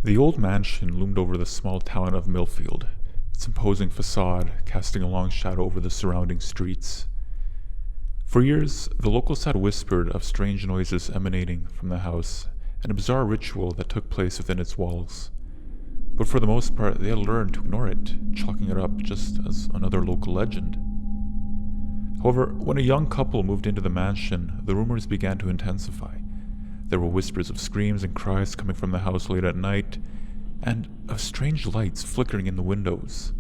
The old mansion loomed over the small town of Millfield, its imposing facade casting a long shadow over the surrounding streets. For years, the locals had whispered of strange noises emanating from the house and a bizarre ritual that took place within its walls. But for the most part, they had learned to ignore it, chalking it up just as another local legend. However, when a young couple moved into the mansion, the rumors began to intensify. There were whispers of screams and cries coming from the house late at night, and of strange lights flickering in the windows.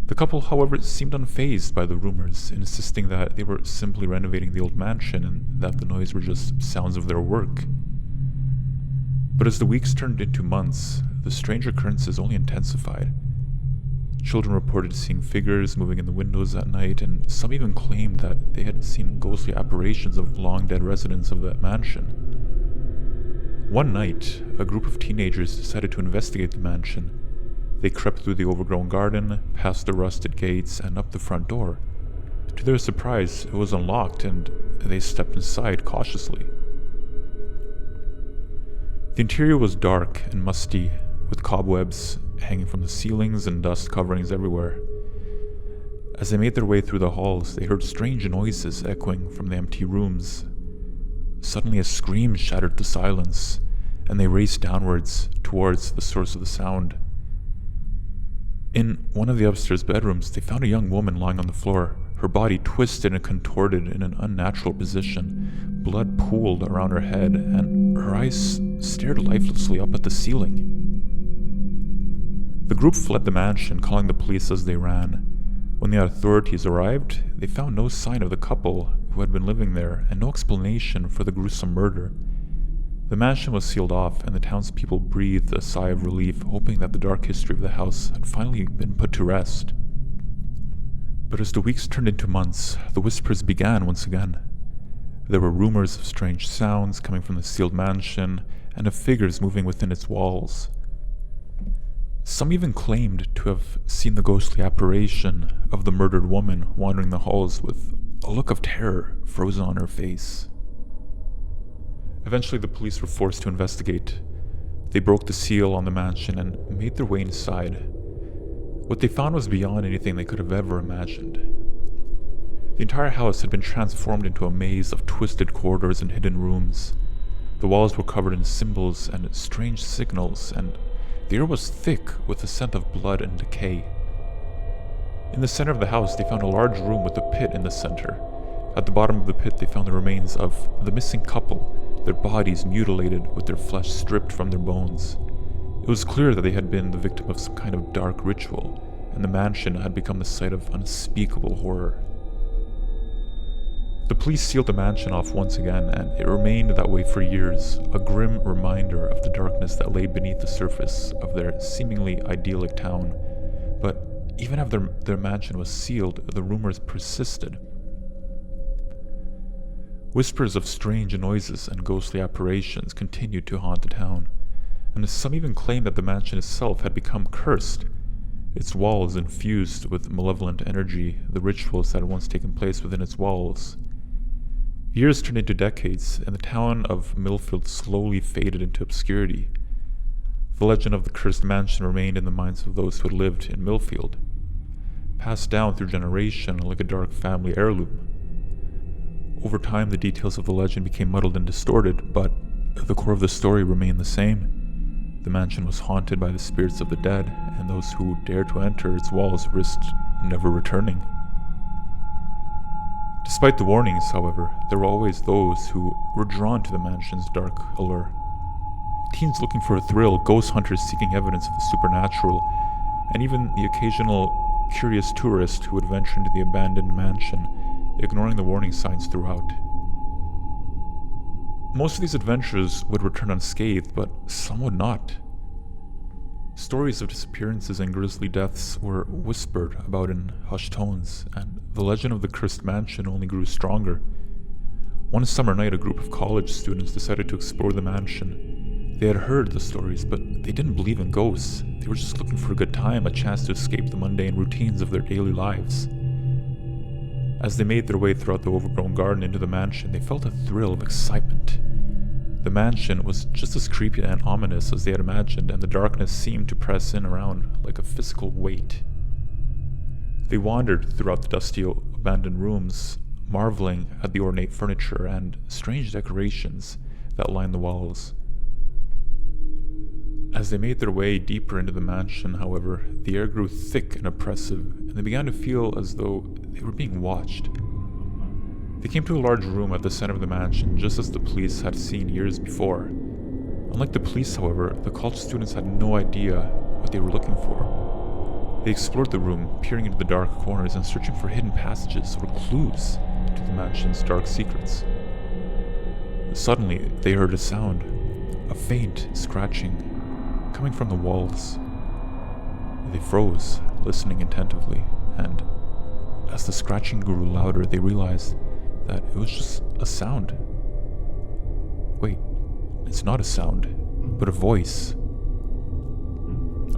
The couple, however, seemed unfazed by the rumors, insisting that they were simply renovating the old mansion and that the noise were just sounds of their work. But as the weeks turned into months, the strange occurrences only intensified. Children reported seeing figures moving in the windows at night, and some even claimed that they had seen ghostly apparitions of long-dead residents of that mansion. One night, a group of teenagers decided to investigate the mansion. They crept through the overgrown garden, past the rusted gates, and up the front door. To their surprise, it was unlocked, and they stepped inside cautiously. The interior was dark and musty, with cobwebs hanging from the ceilings and dust coverings everywhere. As they made their way through the halls, they heard strange noises echoing from the empty rooms. Suddenly a scream shattered the silence, and they raced downwards towards the source of the sound. In one of the upstairs bedrooms, they found a young woman lying on the floor, her body twisted and contorted in an unnatural position. Blood pooled around her head, and her eyes stared lifelessly up at the ceiling. The group fled the mansion, calling the police as they ran. When the authorities arrived, they found no sign of the couple who had been living there, and no explanation for the gruesome murder. The mansion was sealed off, and the townspeople breathed a sigh of relief, hoping that the dark history of the house had finally been put to rest. But as the weeks turned into months, the whispers began once again. There were rumors of strange sounds coming from the sealed mansion, and of figures moving within its walls. Some even claimed to have seen the ghostly apparition of the murdered woman wandering the halls with a look of terror frozen on her face. Eventually, the police were forced to investigate. They broke the seal on the mansion and made their way inside. What they found was beyond anything they could have ever imagined. The entire house had been transformed into a maze of twisted corridors and hidden rooms. The walls were covered in symbols and strange signals, and the air was thick with the scent of blood and decay. In the center of the house, they found a large room with a pit in the center. At the bottom of the pit, they found the remains of the missing couple, their bodies mutilated with their flesh stripped from their bones. It was clear that they had been the victim of some kind of dark ritual, and the mansion had become the site of unspeakable horror. The police sealed the mansion off once again, and it remained that way for years, a grim reminder of the darkness that lay beneath the surface of their seemingly idyllic town. But even after their mansion was sealed, the rumors persisted. Whispers of strange noises and ghostly apparitions continued to haunt the town, and some even claimed that the mansion itself had become cursed, its walls infused with malevolent energy, the rituals that had once taken place within its walls. Years turned into decades, and the town of Millfield slowly faded into obscurity. The legend of the cursed mansion remained in the minds of those who had lived in Millfield, passed down through generations like a dark family heirloom. Over time, the details of the legend became muddled and distorted, but the core of the story remained the same. The mansion was haunted by the spirits of the dead, and those who dared to enter its walls risked never returning. Despite the warnings, however, there were always those who were drawn to the mansion's dark allure. Teens looking for a thrill, ghost hunters seeking evidence of the supernatural, and even the occasional curious tourist who would venture into the abandoned mansion, ignoring the warning signs throughout. Most of these adventurers would return unscathed, but some would not. Stories of disappearances and grisly deaths were whispered about in hushed tones, and the legend of the cursed mansion only grew stronger. One summer night, a group of college students decided to explore the mansion. They had heard the stories, but they didn't believe in ghosts. They were just looking for a good time, a chance to escape the mundane routines of their daily lives. As they made their way throughout the overgrown garden into the mansion, they felt a thrill of excitement. The mansion was just as creepy and ominous as they had imagined, and the darkness seemed to press in around like a physical weight. They wandered throughout the dusty, abandoned rooms, marveling at the ornate furniture and strange decorations that lined the walls. As they made their way deeper into the mansion, however, the air grew thick and oppressive, and they began to feel as though they were being watched. They came to a large room at the center of the mansion, just as the police had seen years before. Unlike the police, however, the college students had no idea what they were looking for. They explored the room, peering into the dark corners and searching for hidden passages or clues to the mansion's dark secrets. Suddenly, they heard a sound, a faint scratching, coming from the walls. They froze, listening attentively, and as the scratching grew louder, they realized that it was just a sound. Wait, it's not a sound, but a voice.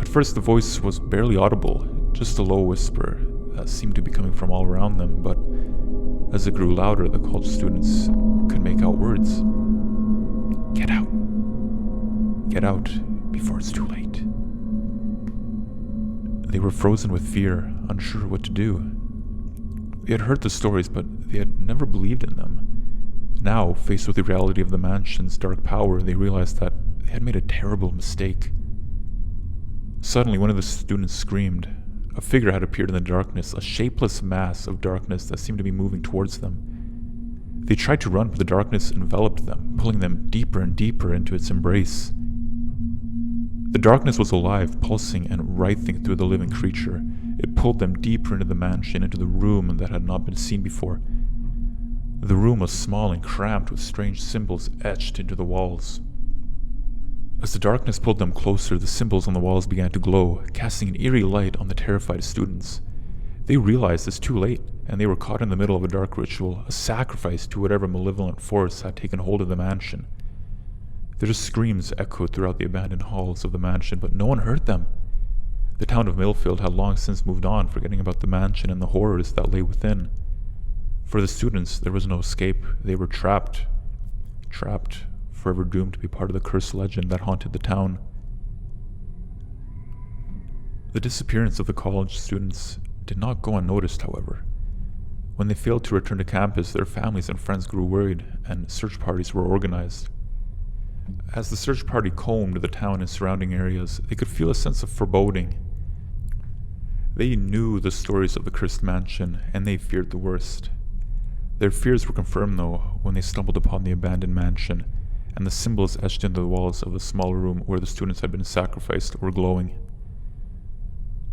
At first, the voice was barely audible, just a low whisper that seemed to be coming from all around them, but as it grew louder, the college students could make out words. Get out. Get out before it's too late. They were frozen with fear, unsure what to do. They had heard the stories, but they had never believed in them. Now, faced with the reality of the mansion's dark power, they realized that they had made a terrible mistake. Suddenly, one of the students screamed. A figure had appeared in the darkness, a shapeless mass of darkness that seemed to be moving towards them. They tried to run, but the darkness enveloped them, pulling them deeper and deeper into its embrace. The darkness was alive, pulsing and writhing through the living creature. It pulled them deeper into the mansion, into the room that had not been seen before. The room was small and cramped, with strange symbols etched into the walls. As the darkness pulled them closer, the symbols on the walls began to glow, casting an eerie light on the terrified students. They realized it's too late, and they were caught in the middle of a dark ritual, a sacrifice to whatever malevolent force had taken hold of the mansion. Their screams echoed throughout the abandoned halls of the mansion, but no one heard them. The town of Millfield had long since moved on, forgetting about the mansion and the horrors that lay within. For the students, there was no escape. They were trapped, forever doomed to be part of the cursed legend that haunted the town. The disappearance of the college students did not go unnoticed, however. When they failed to return to campus, their families and friends grew worried, and search parties were organized. As the search party combed the town and surrounding areas, they could feel a sense of foreboding. They knew the stories of the cursed mansion, and they feared the worst. Their fears were confirmed, though, when they stumbled upon the abandoned mansion, and the symbols etched into the walls of the small room where the students had been sacrificed were glowing.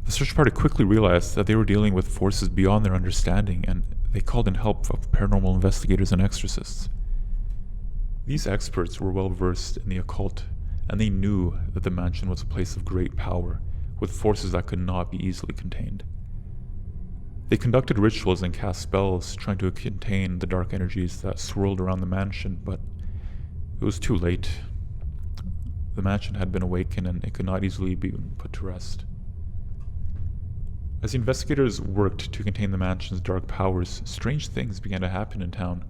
The search party quickly realized that they were dealing with forces beyond their understanding, and they called in help of paranormal investigators and exorcists. These experts were well versed in the occult, and they knew that the mansion was a place of great power, with forces that could not be easily contained. They conducted rituals and cast spells, trying to contain the dark energies that swirled around the mansion, but it was too late. The mansion had been awakened, and it could not easily be put to rest. As the investigators worked to contain the mansion's dark powers, strange things began to happen in town.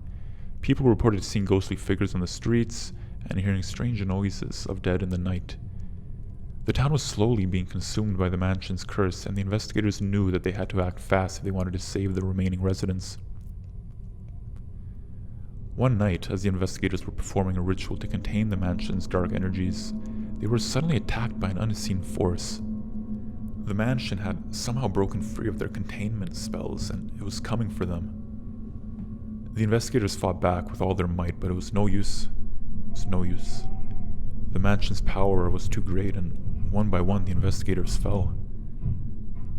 People reported seeing ghostly figures on the streets and hearing strange noises of dead in the night. The town was slowly being consumed by the mansion's curse, and the investigators knew that they had to act fast if they wanted to save the remaining residents. One night, as the investigators were performing a ritual to contain the mansion's dark energies, they were suddenly attacked by an unseen force. The mansion had somehow broken free of their containment spells, and it was coming for them. The investigators fought back with all their might, but it was no use. It was no use. The mansion's power was too great, and one by one the investigators fell.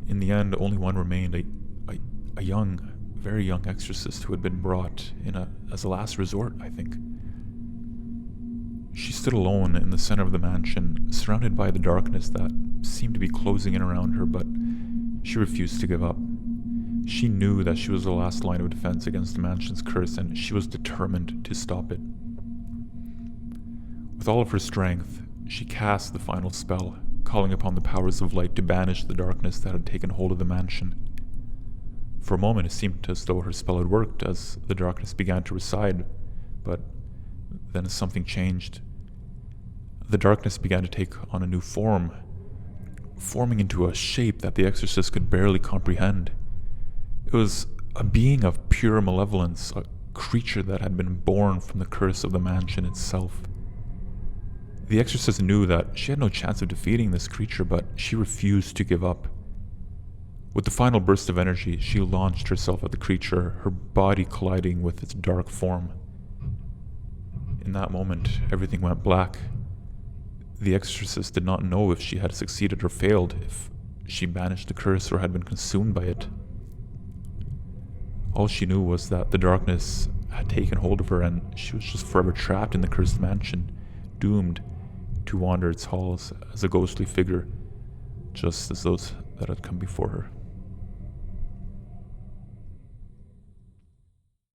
In the end, only one remained, a young, very young exorcist who had been brought in as a last resort, I think. She stood alone in the center of the mansion, surrounded by the darkness that seemed to be closing in around her, but she refused to give up. She knew that she was the last line of defense against the mansion's curse, and she was determined to stop it. With all of her strength, she cast the final spell, calling upon the powers of light to banish the darkness that had taken hold of the mansion. For a moment, it seemed as though her spell had worked as the darkness began to recede, but Then something changed. The darkness began to take on a new form, forming into a shape that the exorcist could barely comprehend. It was a being of pure malevolence, a creature that had been born from the curse of the mansion itself. The exorcist knew that she had no chance of defeating this creature, but she refused to give up. With the final burst of energy, she launched herself at the creature, her body colliding with its dark form. In that moment, everything went black. The exorcist did not know if she had succeeded or failed, if she banished the curse or had been consumed by it. All she knew was that the darkness had taken hold of her and she was just forever trapped in the cursed mansion, doomed to wander its halls as a ghostly figure, just as those that had come before her.